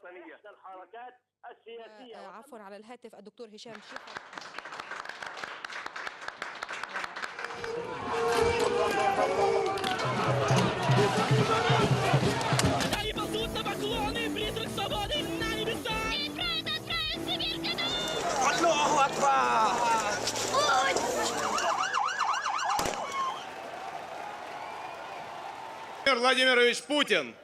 الوطنية الحركات السياسية. عفوا على الهاتف الدكتور هشام شيخ. الله أكبر. Владимирович Путин.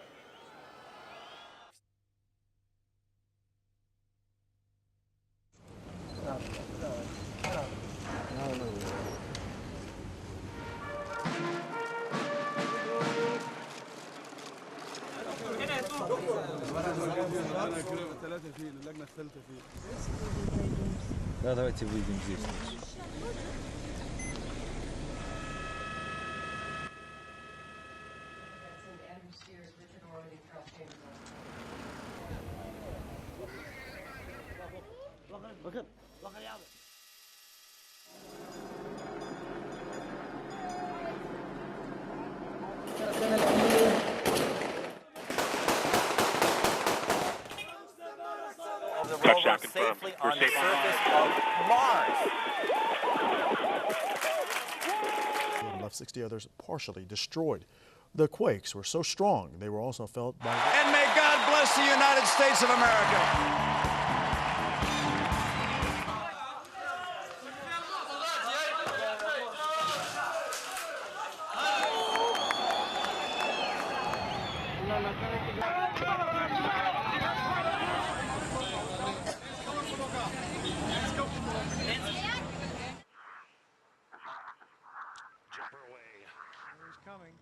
Да, давайте выйдем здесь. The rover safely on the surface of Mars. Left 60 others partially destroyed. The quakes were so strong they were also felt by. And may God bless the United States of America. He's coming.